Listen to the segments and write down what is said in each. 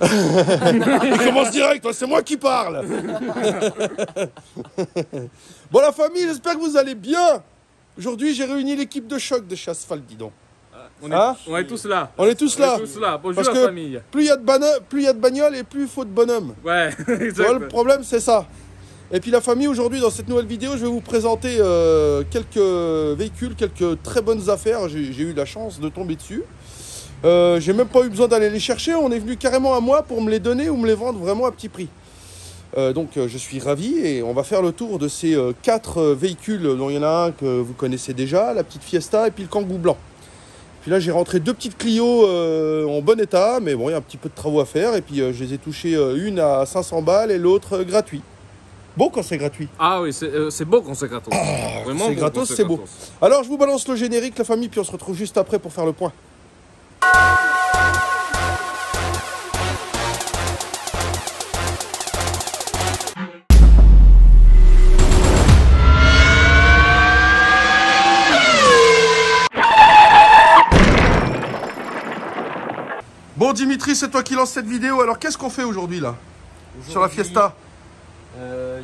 Il commence direct, c'est moi qui parle. Bon la famille, j'espère que vous allez bien. Aujourd'hui j'ai réuni l'équipe de choc de chez Asphalt, dis donc. On est tous là. On est tous là. Bonjour Parce la que famille. plus il y a de bagnoles et plus il faut de bonhommes. Ouais, Tu vois, exact. le problème c'est ça. Et puis la famille, aujourd'hui dans cette nouvelle vidéo, je vais vous présenter quelques véhicules, quelques très bonnes affaires. J'ai eu la chance de tomber dessus. J'ai même pas eu besoin d'aller les chercher, on est venu carrément à moi pour me les donner ou me les vendre vraiment à petit prix. Donc je suis ravi et on va faire le tour de ces 4 véhicules dont il y en a un que vous connaissez déjà, la petite Fiesta et puis le Kangoo blanc. Puis là j'ai rentré 2 petites Clio en bon état, mais bon il y a un petit peu de travaux à faire et puis je les ai touchés une à 500 balles et l'autre gratuit. Bon quand c'est gratuit. Ah oui, c'est beau quand c'est gratos. Vraiment C'est beau gratos, quand c'est beau. gratos. Alors je vous balance le générique la famille puis on se retrouve juste après pour faire le point. Bon Dimitri, c'est toi qui lance cette vidéo, alors qu'est-ce qu'on fait aujourd'hui là sur la Fiesta?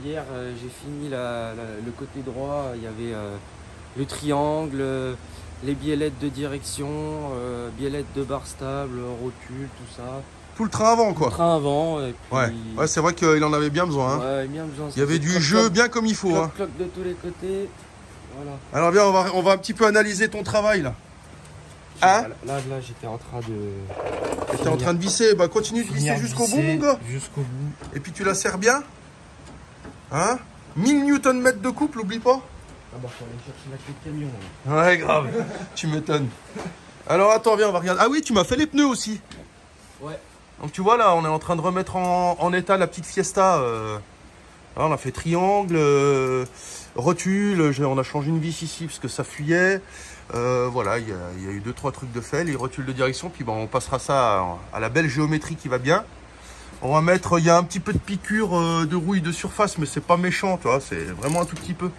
Hier, j'ai fini le côté droit, il y avait le triangle, les biellettes de direction, biellettes de barre stable, rotule, tout ça. Tout le train avant quoi. Train avant, et puis... Ouais, c'est vrai qu'il en avait bien besoin. Hein. Ouais, bien besoin. Il y avait du jeu bien comme il faut. Hein. Cloc de tous les côtés, voilà. Alors bien, on va un petit peu analyser ton travail là. Hein? Là, j'étais en train de... T'es en train de visser, bah continue de visser jusqu'au bout mon gars. Jusqu'au bout. Et puis tu la serres bien. Hein? 1000 Nm de couple, oublie pas. Ah bah faut aller chercher la clé de camion. Là. Ouais, grave. Tu m'étonnes. Alors attends, viens, on va regarder. Ah oui, tu m'as fait les pneus aussi. Ouais. Donc tu vois là, on est en train de remettre en état la petite Fiesta. Là, on a fait triangle, rotule, on a changé une vis ici parce que ça fuyait. Voilà, il y a eu 2-3 trucs de fait, les rotules de direction, puis bon, on passera ça à la belle géométrie qui va bien. On va mettre, il y a un petit peu de piqûre de rouille de surface, mais c'est pas méchant, tu vois, c'est vraiment un tout petit peu.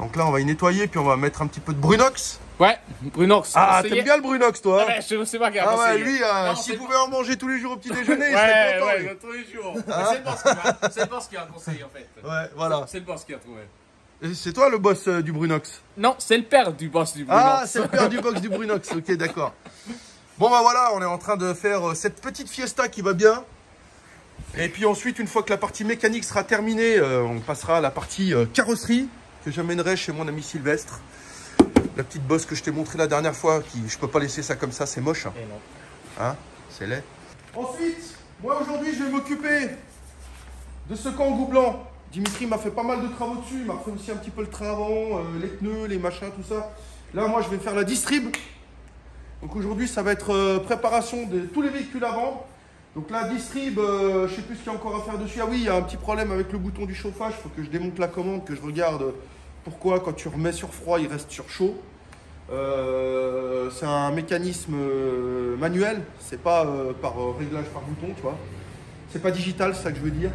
Donc là, on va y nettoyer, puis on va mettre un petit peu de Brunox. Ouais, Brunox. Ah, t'aimes bien le Brunox, toi? Ah ouais, je sais pas Ah ouais, lui, s'il pouvait en manger tous les jours au petit déjeuner, il serait content. lui. tous les jours. Hein? C'est le boss qui a un conseil en fait. Ouais, voilà. C'est le boss qui a trouvé. Et c'est toi le boss du Brunox? Non, c'est le père du boss du Brunox. Ah, c'est le père du box du Brunox, ok, d'accord. Bon, bah voilà, on est en train de faire cette petite Fiesta qui va bien. Et puis ensuite, une fois que la partie mécanique sera terminée, on passera à la partie carrosserie que j'amènerai chez mon ami Sylvestre. La petite bosse que je t'ai montré la dernière fois, je peux pas laisser ça comme ça, c'est moche. Hein, Et non. hein, c'est laid. Ensuite, moi aujourd'hui, je vais m'occuper de ce Kangoo blanc. Dimitri m'a fait pas mal de travaux dessus, il m'a refait aussi un petit peu le train avant, les pneus, les machins, tout ça. Là, moi, je vais faire la distrib. Donc aujourd'hui, ça va être préparation de tous les véhicules avant. Donc la distrib, je sais plus ce qu'il y a encore à faire dessus. Ah oui, il y a un petit problème avec le bouton du chauffage, il faut que je démonte la commande, que je regarde pourquoi quand tu remets sur froid, il reste sur chaud. C'est un mécanisme manuel, c'est pas par réglage par bouton, tu vois. C'est pas digital, c'est ça que je veux dire.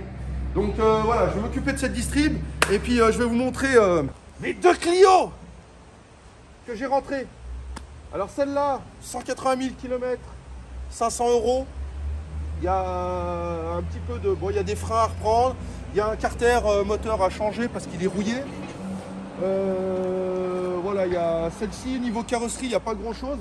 Donc voilà, je vais m'occuper de cette distrib et puis je vais vous montrer mes 2 Clio que j'ai rentrées. Alors celle-là, 180 000 km, 500 €. Il y a un petit peu de... Bon, il y a des freins à reprendre. Il y a un carter moteur à changer parce qu'il est rouillé. Voilà, il y a celle-ci. Niveau carrosserie, il n'y a pas grand-chose.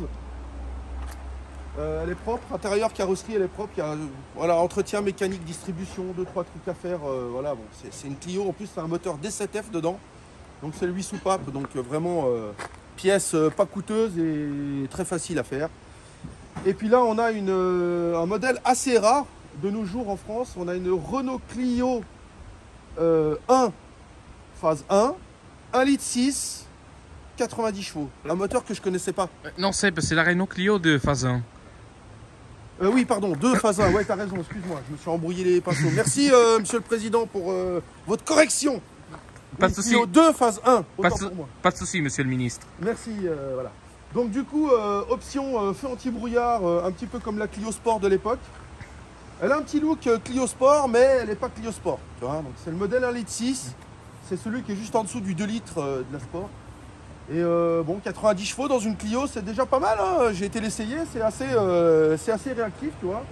Elle est propre. Intérieur carrosserie, elle est propre. Il y a voilà, entretien mécanique, distribution, 2-3 trucs à faire. Voilà, bon, c'est une Clio. En plus, c'est un moteur D7F dedans. Donc c'est le 8 soupapes. Donc vraiment, pièce pas coûteuse et très facile à faire. Et puis là, on a un modèle assez rare de nos jours en France. On a une Renault Clio 1, phase 1 litre 6, 90 chevaux. Un moteur que je connaissais pas. Non, c'est la Renault Clio de phase 1. Oui, pardon, 2 phase 1. Ouais, t'as raison, excuse-moi. Je me suis embrouillé les pinceaux. Merci, monsieur le président, pour votre correction. Pas de Oui, souci. Clio 2 phase 1. Autant pour moi. Pas de souci, monsieur le ministre. Merci, voilà. Donc du coup, option feu anti-brouillard, un petit peu comme la Clio Sport de l'époque. Elle a un petit look Clio Sport, mais elle n'est pas Clio Sport. Tu vois, donc c'est le modèle 1 litre 6. C'est celui qui est juste en dessous du 2 litres de la Sport. Et bon, 90 chevaux dans une Clio, c'est déjà pas mal. Hein. J'ai été l'essayer, c'est assez réactif, tu vois.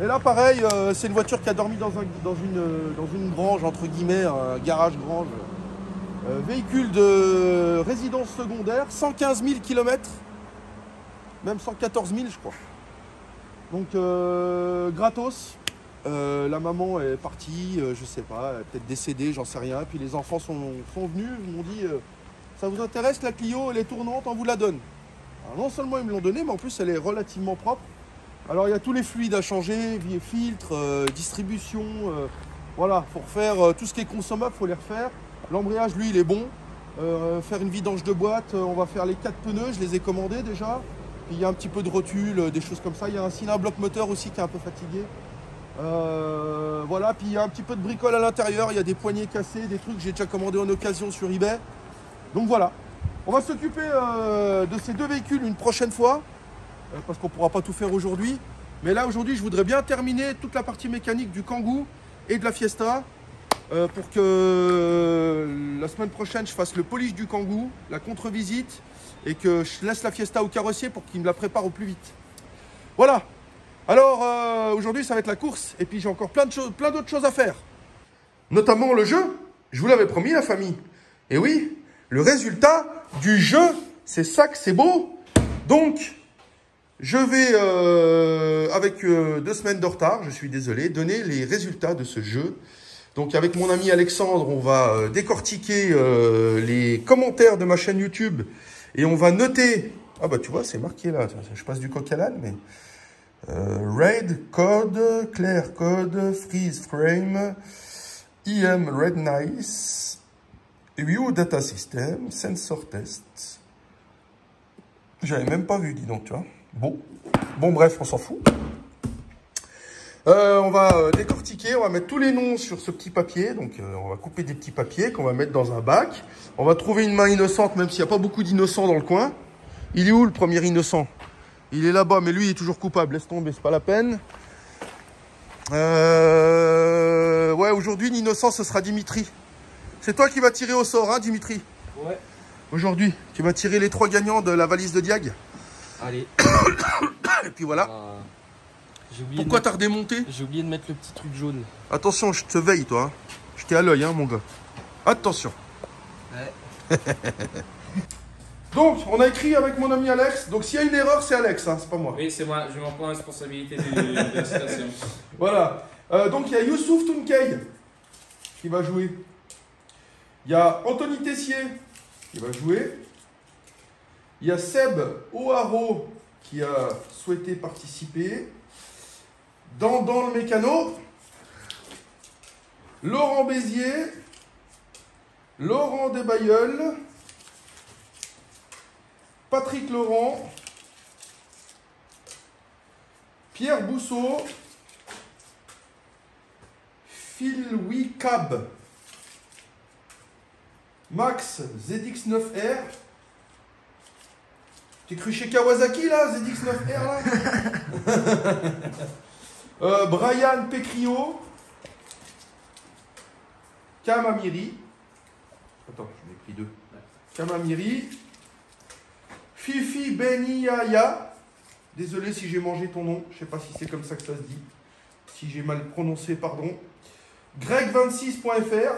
Et là, pareil, c'est une voiture qui a dormi dans une grange, entre guillemets, un garage-grange. Véhicule de résidence secondaire, 115 000 km, même 114 000, je crois. Donc, gratos. La maman est partie, je sais pas, elle est peut-être décédée, j'en sais rien. Puis les enfants sont venus, ils m'ont dit ça vous intéresse la Clio, elle est tournante, on vous la donne. Alors, non seulement ils me l'ont donnée, mais en plus elle est relativement propre. Alors il y a tous les fluides à changer, filtre, distribution, voilà, faut refaire tout ce qui est consommable, faut les refaire. L'embrayage lui il est bon. Faire une vidange de boîte, on va faire les 4 pneus, je les ai commandés déjà. Puis il y a un petit peu de rotule, des choses comme ça. Il y a un bloc moteur aussi qui est un peu fatigué. Voilà, puis il y a un petit peu de bricole à l'intérieur, il y a des poignées cassées, des trucs que j'ai déjà commandés en occasion sur eBay. Donc voilà, on va s'occuper de ces 2 véhicules une prochaine fois, parce qu'on ne pourra pas tout faire aujourd'hui. Mais là aujourd'hui je voudrais bien terminer toute la partie mécanique du Kangoo et de la Fiesta, pour que la semaine prochaine je fasse le polish du Kangoo, la contre-visite, et que je laisse la Fiesta au carrossier pour qu'il me la prépare au plus vite. Voilà. Alors aujourd'hui ça va être la course et puis j'ai encore plein d'autres choses à faire. Notamment le jeu, je vous l'avais promis la famille. Et oui, le résultat du jeu, c'est ça que c'est beau. Donc, je vais, avec 2 semaines de retard, je suis désolé, donner les résultats de ce jeu. Donc avec mon ami Alexandre, on va décortiquer les commentaires de ma chaîne YouTube et on va noter... Ah bah tu vois, c'est marqué là, je passe du coq à l'âne, mais... Red code, Clear code, Freeze frame, EM Red Nice, View Data System, Sensor Test. J'avais même pas vu, dis donc, tu vois. Bon bref, on s'en fout. On va décortiquer, on va mettre tous les noms sur ce petit papier. Donc on va couper des petits papiers qu'on va mettre dans un bac. On va trouver une main innocente, même s'il n'y a pas beaucoup d'innocents dans le coin. Il est où le premier innocent ? Il est là-bas, mais lui, il est toujours coupable. Laisse tomber, c'est pas la peine. Ouais, aujourd'hui, l'innocent, ce sera Dimitri. C'est toi qui vas tirer au sort, hein, Dimitri? Ouais. Aujourd'hui, tu vas tirer les 3 gagnants de la valise de Diag. Allez. Et puis voilà. Pourquoi t'as redémonté? J'ai oublié de mettre le petit truc jaune. Attention, je te veille, toi. Je t'ai à l'œil, hein, mon gars. Attention. Ouais. Donc, on a écrit avec mon ami Alex. Donc, s'il y a une erreur, c'est Alex, hein, c'est pas moi. Oui, c'est moi, je m'en prends la responsabilité de la situation. Voilà. Donc, il y a Youssouf Tounkey qui va jouer. Il y a Anthony Tessier qui va jouer. Il y a Seb O'Haro qui a souhaité participer. Dans le mécano. Laurent Bézier. Laurent Desbailleuls. Patrick Laurent, Pierre Bousseau, Phil Wicab, Max ZX9R. T'es cru chez Kawasaki là, ZX9R là. Brian Pécriot, Cam Amiri. Attends, j'en ai pris 2. Cam Amiri. Fifi Beniaya, désolé si j'ai mangé ton nom, je sais pas si c'est comme ça que ça se dit, si j'ai mal prononcé, pardon. Greg26.fr,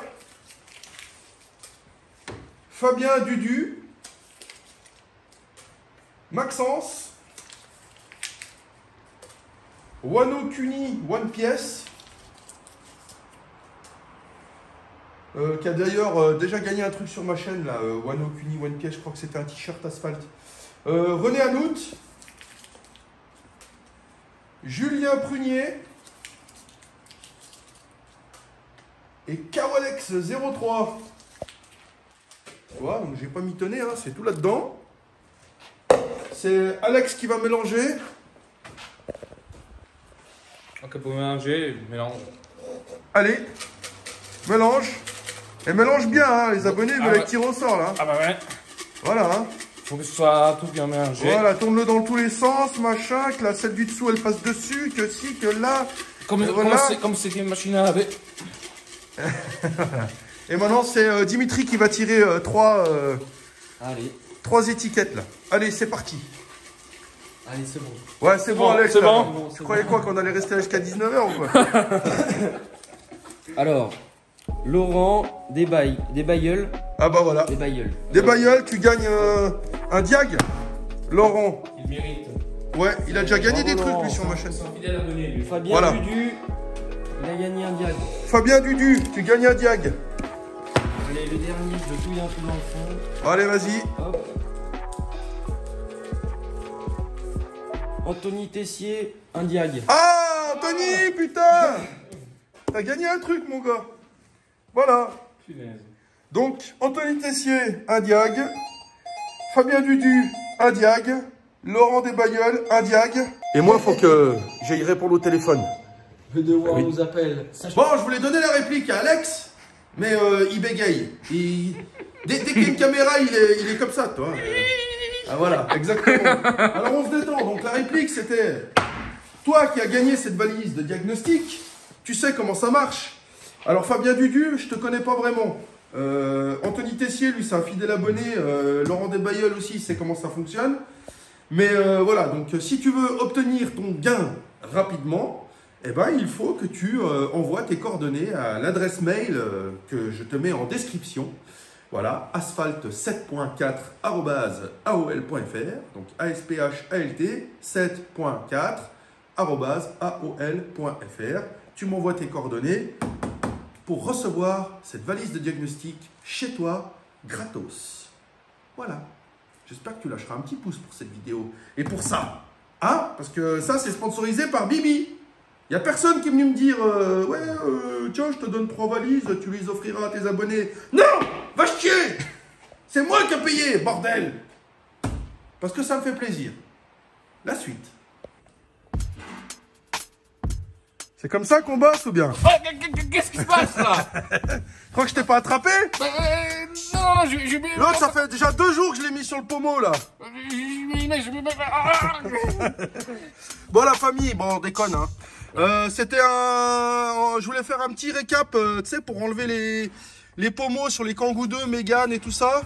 Fabien Dudu, Maxence, Wano Kuni One Pièce, qui a d'ailleurs déjà gagné un truc sur ma chaîne, là, Wano Kuni One Pièce, je crois que c'était un t-shirt asphalte. René Hanout, Julien Prunier et Kawalex03. Tu vois, donc j'ai pas mitonné, hein, c'est tout là-dedans. C'est Alex qui va mélanger. Ok, pour mélanger, mélange. Allez, mélange. Et mélange bien, hein, les abonnés veulent être tirés au sort là. Ah bah ouais. Voilà. Hein. Faut que ce soit tout bien mélangé. Voilà, tourne-le dans tous les sens, machin, que la celle du dessous elle passe dessus, que si, que là. Comme c'est une machine à laver. Et maintenant c'est Dimitri qui va tirer 3 Allez. 3 étiquettes là. Allez, c'est parti. Allez, c'est bon. Ouais, c'est bon, Alex. C'est là. bon. Tu croyais quoi, qu'on allait rester jusqu'à 19h ou quoi? Alors, Laurent, des bailleuls. Ah bah voilà. Des bailleuls. Des bailleuls, tu gagnes un diag. Laurent. Il mérite. Ouais, il a déjà gagné Bravo, des trucs Laurent. lui sur ma chaîne. C'est un fidèle abonné, lui. Fabien Voilà. Dudu, il a gagné un diag. Fabien Dudu, tu gagnes un diag. Allez, le dernier, je le touille un peu dans le fond. Allez, vas-y. Hop. Anthony Tessier, un diag. Ah, Anthony, putain. T'as gagné un truc, mon gars. Voilà. Punaise. Donc, Anthony Tessier, un diag. Fabien Dudu, un diag. Laurent Desbailleuls, un diag. Et moi, faut que j'aille répondre au téléphone. Le devoir nous appelle. Bon, je voulais donner la réplique à Alex, mais il bégaye. Dès qu'il y a une caméra, il est comme ça, toi. Ah voilà, exactement. Alors on se détend. Donc la réplique, c'était... Toi qui as gagné cette valise de diagnostic, tu sais comment ça marche. Alors Fabien Dudu, je te connais pas vraiment. Anthony Tessier, lui, c'est un fidèle abonné. Laurent Desbailleuls aussi, il sait comment ça fonctionne. Mais voilà, donc si tu veux obtenir ton gain rapidement, eh ben, il faut que tu envoies tes coordonnées à l'adresse mail que je te mets en description. Voilà, asphalt7.4@aol.fr, donc ASPHALT 7.4@aol.fr. Tu m'envoies tes coordonnées pour recevoir cette valise de diagnostic chez toi, gratos. Voilà. J'espère que tu lâcheras un petit pouce pour cette vidéo. Et pour ça, hein, parce que ça, c'est sponsorisé par Bibi. Il n'y a personne qui est venu me dire tiens, je te donne 3 valises, tu les offriras à tes abonnés. Non, va chier. C'est moi qui ai payé, bordel. Parce que ça me fait plaisir. La suite. C'est comme ça qu'on bosse ou bien? Oh, qu'est-ce qui se passe là? Tu crois que je t'ai pas attrapé? Non, L'autre, ça fait déjà 2 jours que je l'ai mis sur le pommeau là. Bon, la famille, bon, on déconne, hein. C'était je voulais faire un petit récap, tu sais, pour enlever les pommeaux sur les Kangoo 2, Mégane et tout ça.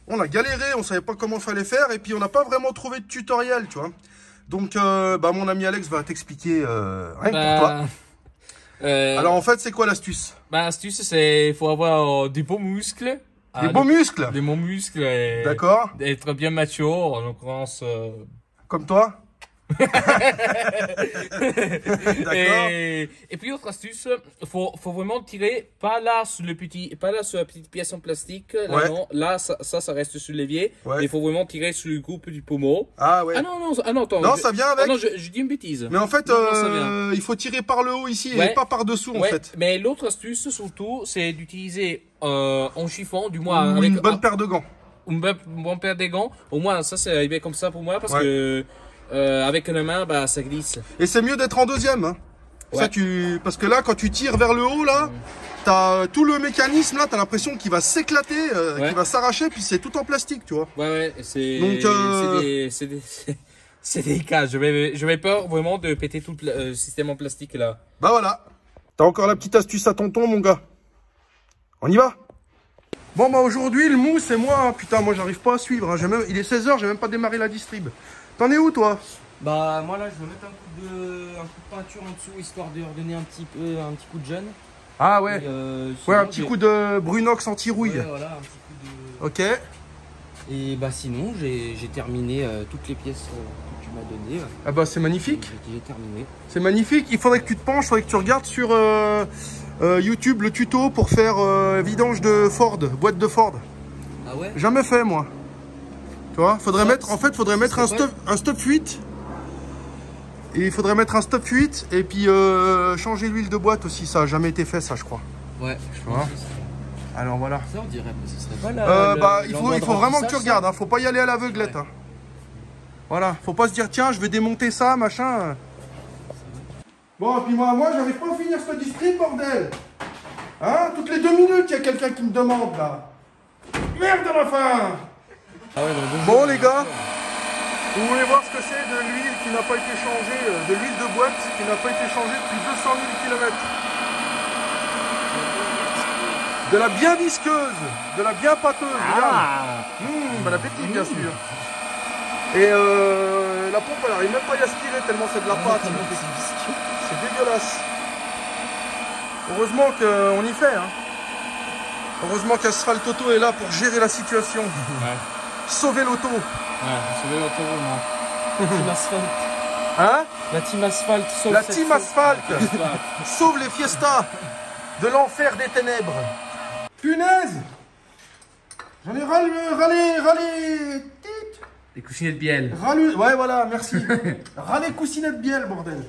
On a galéré, on savait pas comment il fallait faire, et puis on n'a pas vraiment trouvé de tutoriel, tu vois. Donc, mon ami Alex va t'expliquer rien que pour toi. Alors, en fait, c'est quoi l'astuce? L'astuce, c'est il faut avoir des beaux muscles. Des beaux muscles? Des beaux muscles. D'accord. Être bien macho, en l'occurrence. Comme toi? Et puis autre astuce, faut vraiment tirer pas là sur la petite pièce en plastique. Là, Ouais. non, là ça reste sur l'évier. Ouais. Il faut vraiment tirer sur le groupe du pommeau. Ah ouais. Non, attends. Non, ça vient avec. Ah non, je dis une bêtise. Mais en fait, Non, ça vient. il faut tirer par le haut ici Ouais. et pas par dessous en Ouais, fait. mais l'autre astuce surtout, c'est d'utiliser en chiffon, du moins Ou avec une bonne paire de gants. une bonne paire de gants. Au moins ça c'est arrivé comme ça pour moi parce Ouais. que avec la main ça glisse. Et c'est mieux d'être en deuxième. Hein. Ouais. Ça, parce que là, quand tu tires vers le haut, là, t'as tout le mécanisme, là, t'as l'impression qu'il va s'éclater, Ouais. qu'il va s'arracher, puis c'est tout en plastique, tu vois. Ouais, c'est Donc, c'est des cas. J'avais peur vraiment de péter tout le système en plastique là. Bah voilà. T'as encore la petite astuce à tonton, mon gars. On y va? Bon, bah aujourd'hui, le mou, c'est moi. Hein. Putain, moi, j'arrive pas à suivre. Hein. Il est 16h, j'ai même pas démarré la distrib. T'en es où, toi? Bah moi là je vais mettre un coup de peinture en dessous histoire de redonner un petit coup de jeune. Ah ouais. Et, Ouais, sinon, un petit coup de Brunox anti-rouille. Ouais, voilà, un petit coup de... Ok. Et bah sinon j'ai terminé toutes les pièces que tu m'as données. Ah bah c'est magnifique. J'ai terminé. C'est magnifique. Il faudrait que tu te penches, il faudrait que tu regardes sur YouTube le tuto pour faire vidange de Ford, boîte de Ford. Ah ouais? Jamais fait moi. Tu vois, faudrait mettre un c'est stop fuite. Et il faudrait mettre un stop fuite et puis changer l'huile de boîte aussi. Ça a jamais été fait, ça, je crois. Ouais, je vois. pense que c'est Alors voilà. ça, on dirait, mais ce serait pas Il faut vraiment que tu regardes. Hein. Faut pas y aller à l'aveuglette. Ouais. Hein. Voilà. Faut pas se dire tiens, je vais démonter ça, machin. Bon, et puis moi, j'arrive pas à finir ce district, bordel. Hein? Toutes les 2 minutes, il y a quelqu'un qui me demande là. Merde à la fin. Ah ouais, Bon les gars, vous voulez voir ce que c'est de l'huile qui n'a pas été changée, de l'huile de boîte qui n'a pas été changée depuis 200 000 km. De la bien visqueuse, de la bien pâteuse. Bon appétit bien sûr. Et la pompe, elle n'arrive même pas à y aspirer tellement c'est de la pâte. C'est dégueulasse. Heureusement qu'on y fait. Hein. Heureusement qu'Asphalt Auto est là pour gérer la situation. Ouais. Sauver l'auto. Ouais, sauver l'auto, vraiment. La team Asphalt. Hein? La team Asphalt sauve La cette team sauce. Asphalt sauve les fiestas de l'enfer des ténèbres. Punaise! J'en ai râlé. Les coussinets de bielle. Ouais, voilà, merci. Râlé coussinet de bielle, bordel.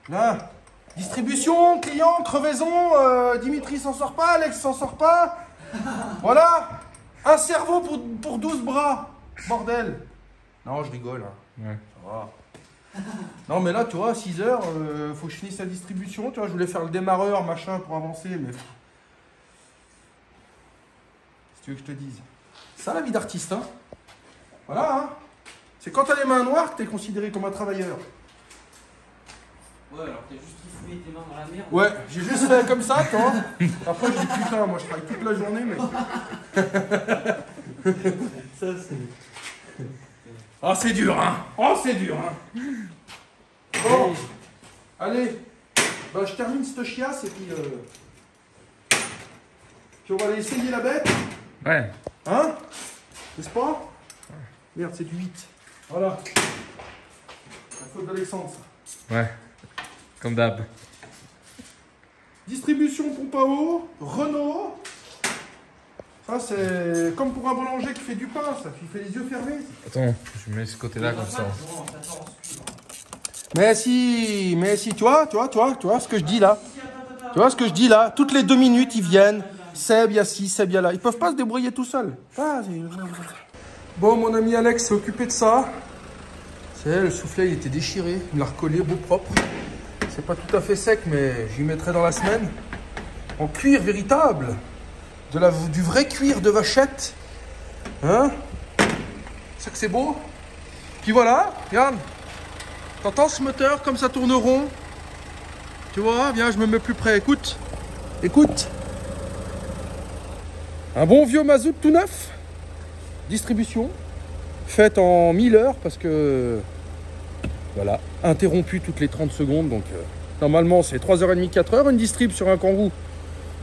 Là. Distribution, client, crevaison, Dimitri s'en sort pas, Alex s'en sort pas. Voilà. Un cerveau pour 12 bras. Bordel. Non, je rigole. Hein. Ouais. Ça va. Non, mais là, tu vois, 6 heures, faut que je finisse la distribution. Tu vois, je voulais faire le démarreur, machin, pour avancer, mais... Si tu veux que je te dise. C'est ça, la vie d'artiste, hein. Voilà, hein. C'est quand t'as les mains noires que t'es considéré comme un travailleur. Ouais, alors t'as juste fouillé tes mains dans la merde. Ouais, j'ai juste fait comme ça, toi. Après, je dis putain, moi je travaille toute la journée, mais. Ça, c'est. Oh, c'est dur, hein. Oh, c'est dur, hein. Bon, allez. Bah, je termine cette chiasse et puis. Puis on va aller essayer la bête. Ouais. Hein? N'est-ce pas? Merde, c'est du 8. Voilà. La faute d'Alexandre, ça. Ouais. Comme d'hab. Distribution pompe à eau, Renault. Ça, c'est comme pour un boulanger qui fait du pain, ça. Il fait les yeux fermés. Attends, je mets ce côté-là comme ça. Mais si, tu vois ce que je dis là. Tu vois ce que je dis là. Toutes les 2 minutes, ils viennent. Seb, il y a ci, Seb, il y a là. Ils peuvent pas se débrouiller tout seuls. Ah, bon, mon ami Alex s'est occupé de ça. C'est le soufflet, il était déchiré. Il l'a recollé, beau propre. C'est pas tout à fait sec, mais j'y mettrai dans la semaine. En cuir véritable. Du vrai cuir de vachette. Hein? C'est ça que c'est beau. Puis voilà, regarde. T'entends ce moteur comme ça tourne rond? Tu vois, viens, je me mets plus près. Écoute. Écoute. Un bon vieux mazout tout neuf. Distribution. Faite en 1000 heures parce que... Voilà. Interrompu toutes les 30 secondes. Donc, normalement, c'est 3h30, 4h une distrib sur un Kangoo.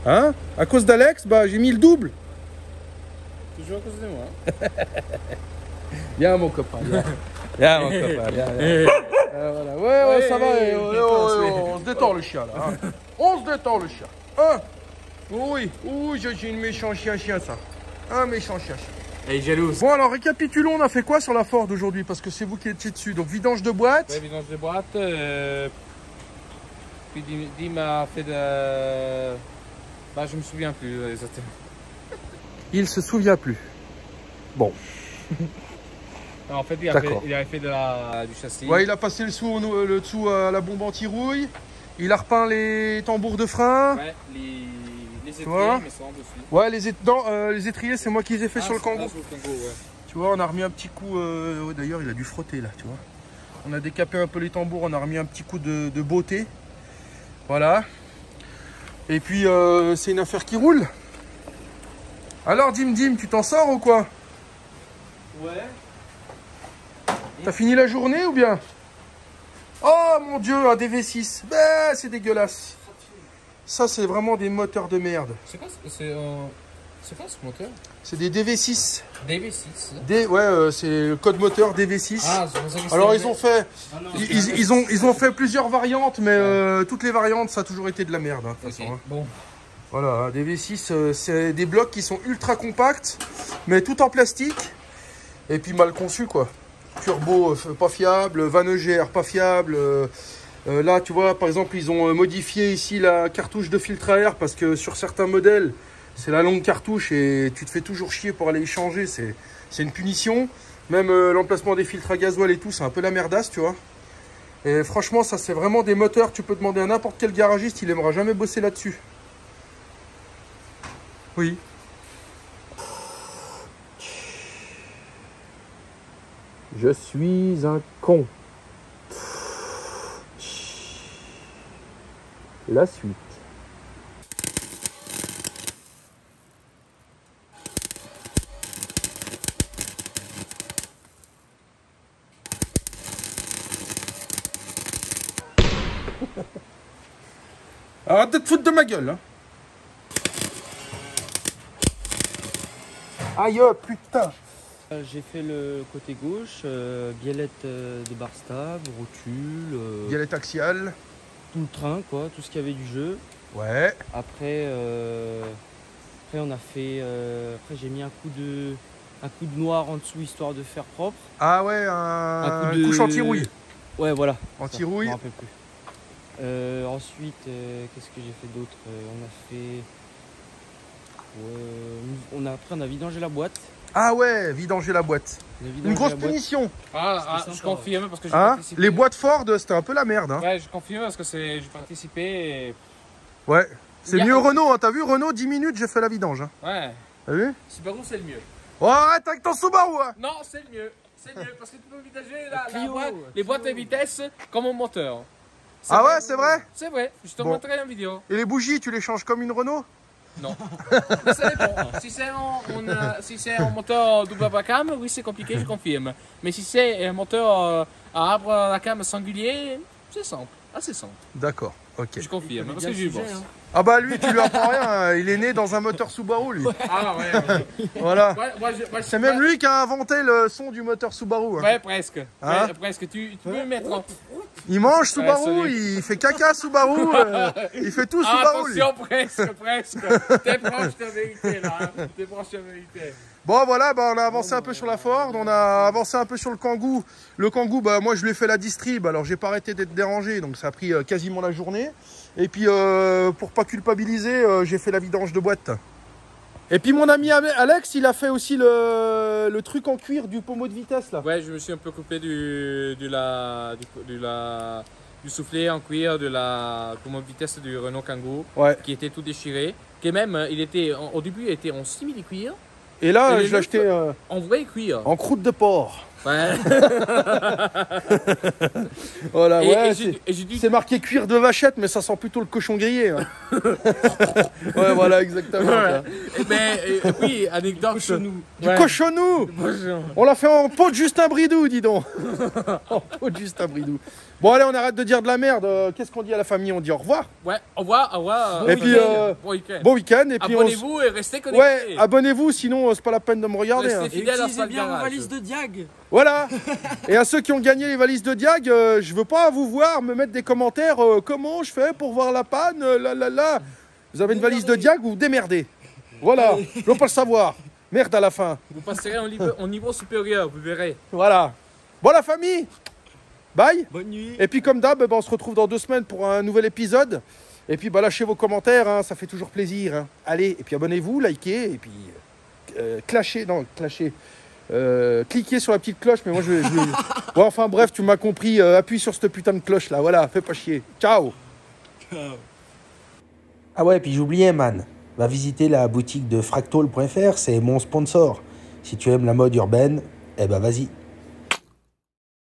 Hein? À cause d'Alex, bah, j'ai mis le double. Toujours à cause de moi. Viens, mon copain. Viens, mon copain. Viens. Voilà. Ouais, ça va. On se détend le chien, là. Hein. On se détend le chien. Hein? Oui, j'ai une méchant chien, ça. Un méchant chien. Elle est jalouse. Bon, alors, récapitulons, on a fait quoi sur la Ford aujourd'hui? Parce que c'est vous qui étiez dessus. Donc, vidange de boîte. Ouais, vidange de boîte. Puis Dim a fait de... Bah, je me souviens plus exactement. Il se souvient plus. Bon. Non, en fait, il avait fait du châssis. Ouais, il a passé le dessous à la bombe anti-rouille. Il a repeint les tambours de frein. Ouais, les étriers, mais sont en dessus. Ouais, les étriers, c'est moi qui les ai fait sur le Kangoo. Ouais. Tu vois, on a remis un petit coup... D'ailleurs, il a dû frotter, là, tu vois. On a décapé un peu les tambours, on a remis un petit coup de beauté. Voilà. Et puis, c'est une affaire qui roule. Alors, Dim, tu t'en sors ou quoi? Ouais. T'as fini la journée ou bien? Oh mon Dieu, un DV6. Bah, c'est dégueulasse. Ça, c'est vraiment des moteurs de merde. C'est quoi ce moteur? C'est des DV6. DV6. Ouais, c'est le code moteur DV6. Ah, c'est pour ça que alors ils ont fait, ils ont fait plusieurs variantes, mais toutes les variantes, ça a toujours été de la merde. Hein, de toute façon, hein. Bon. Voilà, DV6, c'est des blocs qui sont ultra compacts, mais tout en plastique, et puis mal conçus quoi. Turbo pas fiable, van EGR pas fiable. Là, tu vois, par exemple, ils ont modifié ici la cartouche de filtre à air parce que sur certains modèles, c'est la longue cartouche et tu te fais toujours chier pour aller y changer. C'est une punition. Même l'emplacement des filtres à gasoil et tout, c'est un peu la merdasse, tu vois. Et franchement, ça, c'est vraiment des moteurs. Tu peux demander à n'importe quel garagiste, il aimera jamais bosser là-dessus. Oui. Je suis un con. La suite. Arrête de te foutre de ma gueule. Hein. Aïe, oh, putain. J'ai fait le côté gauche, biellette de bar stable, rotule, Biellette axiale. tout le train, quoi, tout ce qu'il y avait du jeu. Ouais. Après, on a fait. Après, j'ai mis un coup de noir en dessous histoire de faire propre. Ah ouais, un couche anti-rouille. Ouais, voilà. Anti-rouille. Je me rappelle plus. Ensuite, qu'est-ce que j'ai fait d'autre? On a fait. Après, on a vidangé la boîte. Ah ouais, vidanger la boîte. Une grosse punition. Je confirme parce que j'ai Hein, participé. les boîtes Ford, c'était un peu la merde. Hein. Ouais, je confirme parce que j'ai participé. Et... Ouais. C'est Il y a- mieux Renault, hein. T'as vu Renault, 10 minutes, j'ai fait la vidange. Hein. Ouais. T'as vu? Subaru, c'est le mieux. Oh, arrête avec ton Subaru. Hein. Non, c'est le mieux. C'est le mieux parce que tu peux vidager Clio, les boîtes de vitesse comme au moteur. Ah ouais, c'est vrai? C'est vrai, je te Bon. montrerai en vidéo. Et les bougies, tu les changes comme une Renault? Non. Mais ça dépend. Si c'est un moteur double cam, oui, c'est compliqué, je confirme. Mais si c'est un moteur à arbre à la cam singulier, c'est simple, assez simple. D'accord, ok. Je confirme, parce que bien j'ai eu le sujet, boss. hein. Ah bah lui, tu lui apprends rien, hein. Il est né dans un moteur Subaru, lui. Ah ouais. Voilà. Moi, C'est même lui qui a inventé le son du moteur Subaru. Hein. Ouais, presque. Hein Ouais, presque. Tu peux le mettre en... Il mange Subaru, celui- il fait caca Subaru, il fait tout Subaru, lui. Attention, presque. T'es proche de la vérité, là. Hein. T'es proche de la vérité. Bon voilà, bah, on a avancé un peu sur la Ford, on a avancé un peu sur le Kangoo. Le Kangoo, bah, moi je lui ai fait la distrib, alors j'ai pas arrêté d'être dérangé, donc ça a pris quasiment la journée. Et puis pour pas culpabiliser, j'ai fait la vidange de boîte. Et puis mon ami Alex, il a fait aussi le truc en cuir du pommeau de vitesse là. Ouais, je me suis un peu coupé du soufflet en cuir de la commande vitesse du Renault Kangoo, Ouais. qui était tout déchiré. Qui même, au début, il était en simili cuir, Et là, Et je l'ai acheté en vrai cuir. en croûte de porc. Ouais. Voilà, ouais. Et j'ai dû. C'est marqué cuir de vachette, mais ça sent plutôt le cochon grillé. Hein. Ouais, voilà, exactement. Ouais. Oui, anecdote. Du cochonou. On l'a fait en peau de Justin Bridou, dis donc. En peau de Justin Bridou. Bon, allez, on arrête de dire de la merde. Qu'est-ce qu'on dit à la famille? On dit au revoir. Ouais, au revoir, au revoir. Et puis, bon week-end. Bon week-end. Et puis Abonnez-vous et restez connectés. Ouais, abonnez-vous, sinon c'est pas la peine de me regarder. Restez Hein. Et fidèles à utilisez ce bien vos garage. valises de Diag. Voilà. Et à ceux qui ont gagné les valises de Diag, je veux pas vous voir me mettre des commentaires. Comment je fais pour voir la panne? Là. Vous avez une valise de Diag, vous vous démerdez. Voilà. Je veux pas le savoir. Merde à la fin. Vous passerez au niveau supérieur, vous verrez. Voilà. Bon, la famille. Bye. Bonne nuit. Et puis comme d'hab, on se retrouve dans 2 semaines pour un nouvel épisode. Et puis bah, lâchez vos commentaires, hein, ça fait toujours plaisir. Hein. Allez, et puis abonnez-vous, likez, et puis cliquez sur la petite cloche. Mais moi je vais... Ouais, enfin bref, tu m'as compris, appuie sur cette putain de cloche là, voilà, fais pas chier. Ciao. Ah ouais, puis j'oubliais, man. Va visiter la boutique de fractal.fr, c'est mon sponsor. Si tu aimes la mode urbaine, eh ben vas-y.